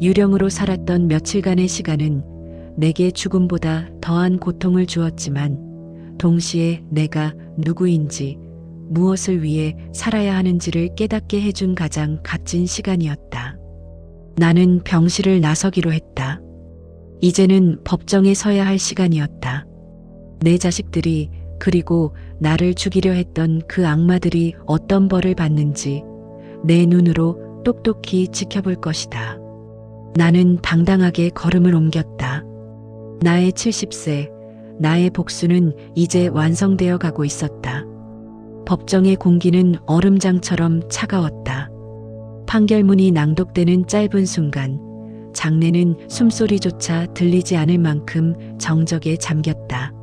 유령으로 살았던 며칠간의 시간은 내게 죽음보다 더한 고통을 주었지만 동시에 내가 누구인지 무엇을 위해 살아야 하는지를 깨닫게 해준 가장 값진 시간이었다. 나는 병실을 나서기로 했다. 이제는 법정에 서야 할 시간이었다. 내 자식들이 그리고 나를 죽이려 했던 그 악마들이 어떤 벌을 받는지 내 눈으로 똑똑히 지켜볼 것이다. 나는 당당하게 걸음을 옮겼다. 나의 70세, 나의 복수는 이제 완성되어 가고 있었다. 법정의 공기는 얼음장처럼 차가웠다. 판결문이 낭독되는 짧은 순간, 장례는 숨소리조차 들리지 않을 만큼 정적에 잠겼다.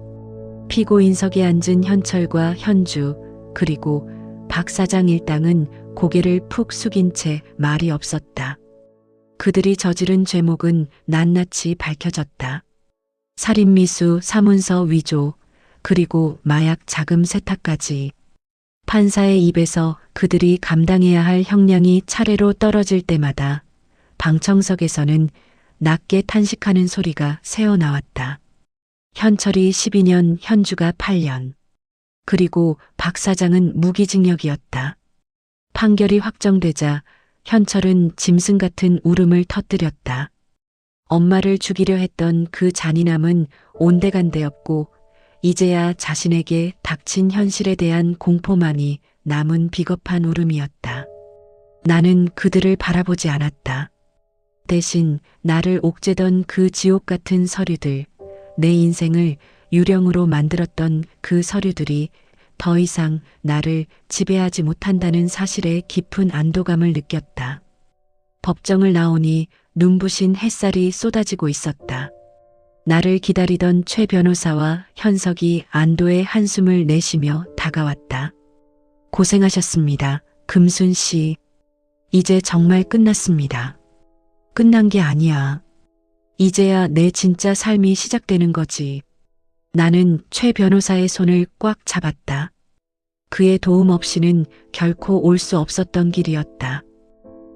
피고인석에 앉은 현철과 현주, 그리고 박 사장 일당은 고개를 푹 숙인 채 말이 없었다. 그들이 저지른 죄목은 낱낱이 밝혀졌다. 살인미수, 사문서 위조, 그리고 마약 자금 세탁까지. 판사의 입에서 그들이 감당해야 할 형량이 차례로 떨어질 때마다 방청석에서는 낮게 탄식하는 소리가 새어나왔다. 현철이 12년, 현주가 8년. 그리고 박 사장은 무기징역이었다. 판결이 확정되자 현철은 짐승 같은 울음을 터뜨렸다. 엄마를 죽이려 했던 그 잔인함은 온데간데없고 이제야 자신에게 닥친 현실에 대한 공포만이 남은 비겁한 울음이었다. 나는 그들을 바라보지 않았다. 대신 나를 옥죄던 그 지옥 같은 서류들, 내 인생을 유령으로 만들었던 그 서류들이 더 이상 나를 지배하지 못한다는 사실에 깊은 안도감을 느꼈다. 법정을 나오니 눈부신 햇살이 쏟아지고 있었다. 나를 기다리던 최 변호사와 현석이 안도의 한숨을 내쉬며 다가왔다. 고생하셨습니다, 금순 씨. 이제 정말 끝났습니다. 끝난 게 아니야. 이제야 내 진짜 삶이 시작되는 거지. 나는 최 변호사의 손을 꽉 잡았다. 그의 도움 없이는 결코 올 수 없었던 길이었다.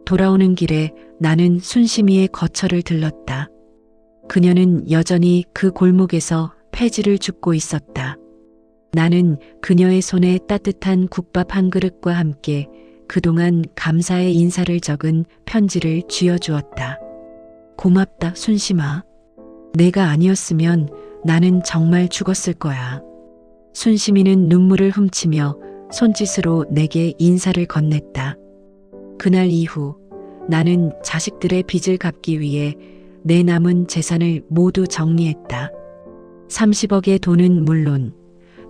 돌아오는 길에 나는 순심이의 거처를 들렀다. 그녀는 여전히 그 골목에서 폐지를 줍고 있었다. 나는 그녀의 손에 따뜻한 국밥 한 그릇과 함께 그동안 감사의 인사를 적은 편지를 쥐어주었다. 고맙다, 순심아. 내가 아니었으면 나는 정말 죽었을 거야. 순심이는 눈물을 훔치며 손짓으로 내게 인사를 건넸다. 그날 이후 나는 자식들의 빚을 갚기 위해 내 남은 재산을 모두 정리했다. 30억의 돈은 물론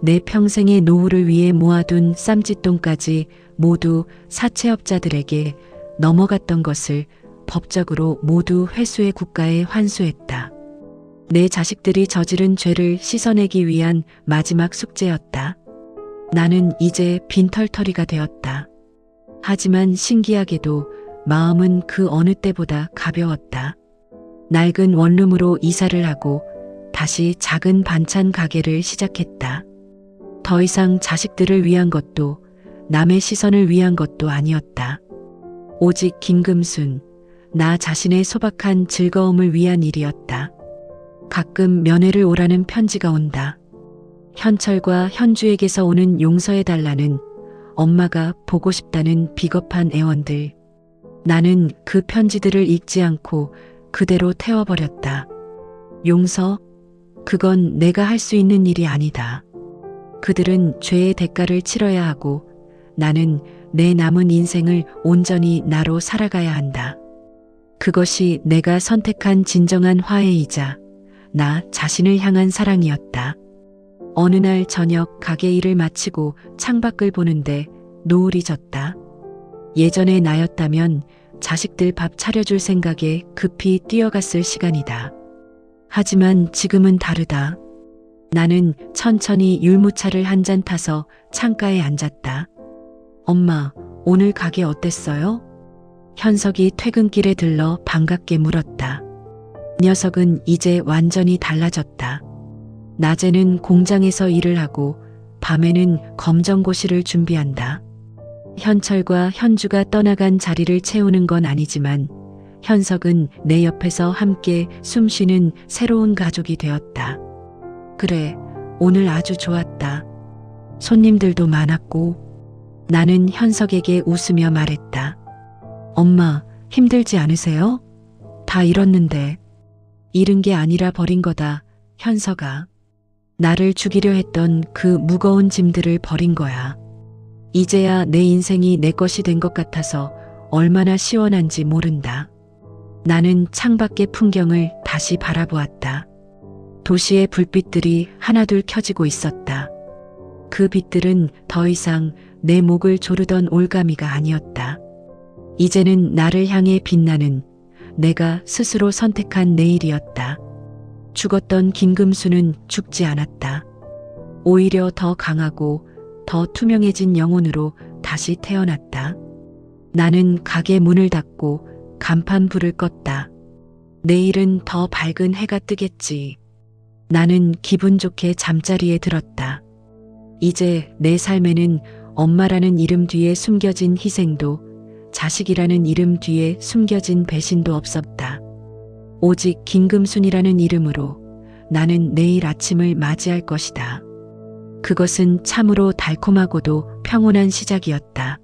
내 평생의 노후를 위해 모아둔 쌈짓돈까지 모두 사채업자들에게 넘어갔던 것을 법적으로 모두 회수해 국가에 환수했다. 내 자식들이 저지른 죄를 씻어내기 위한 마지막 숙제였다. 나는 이제 빈털터리가 되었다. 하지만 신기하게도 마음은 그 어느 때보다 가벼웠다. 낡은 원룸으로 이사를 하고 다시 작은 반찬 가게를 시작했다. 더 이상 자식들을 위한 것도 남의 시선을 위한 것도 아니었다. 오직 김금순, 나 자신의 소박한 즐거움을 위한 일이었다. 가끔 면회를 오라는 편지가 온다. 현철과 현주에게서 오는 용서해달라는, 엄마가 보고 싶다는 비겁한 애원들. 나는 그 편지들을 읽지 않고 그대로 태워버렸다. 용서? 그건 내가 할 수 있는 일이 아니다. 그들은 죄의 대가를 치러야 하고 나는 내 남은 인생을 온전히 나로 살아가야 한다. 그것이 내가 선택한 진정한 화해이자 나 자신을 향한 사랑이었다. 어느 날 저녁 가게 일을 마치고 창밖을 보는데 노을이 졌다. 예전의 나였다면 자식들 밥 차려줄 생각에 급히 뛰어갔을 시간이다. 하지만 지금은 다르다. 나는 천천히 율무차를 한 잔 타서 창가에 앉았다. 엄마, 오늘 가게 어땠어요? 현석이 퇴근길에 들러 반갑게 물었다. 녀석은 이제 완전히 달라졌다. 낮에는 공장에서 일을 하고 밤에는 검정고시를 준비한다. 현철과 현주가 떠나간 자리를 채우는 건 아니지만 현석은 내 옆에서 함께 숨쉬는 새로운 가족이 되었다. 그래, 오늘 아주 좋았다. 손님들도 많았고. 나는 현석에게 웃으며 말했다. 엄마, 힘들지 않으세요? 다 잃었는데. 잃은 게 아니라 버린 거다, 현석아. 나를 죽이려 했던 그 무거운 짐들을 버린 거야. 이제야 내 인생이 내 것이 된 것 같아서 얼마나 시원한지 모른다. 나는 창밖의 풍경을 다시 바라보았다. 도시의 불빛들이 하나둘 켜지고 있었다. 그 빛들은 더 이상 내 목을 조르던 올가미가 아니었다. 이제는 나를 향해 빛나는 내가 스스로 선택한 내일이었다. 죽었던 김금수는 죽지 않았다. 오히려 더 강하고 더 투명해진 영혼으로 다시 태어났다. 나는 가게 문을 닫고 간판 불을 껐다. 내일은 더 밝은 해가 뜨겠지. 나는 기분 좋게 잠자리에 들었다. 이제 내 삶에는 엄마라는 이름 뒤에 숨겨진 희생도, 자식이라는 이름 뒤에 숨겨진 배신도 없었다. 오직 김금순이라는 이름으로 나는 내일 아침을 맞이할 것이다. 그것은 참으로 달콤하고도 평온한 시작이었다.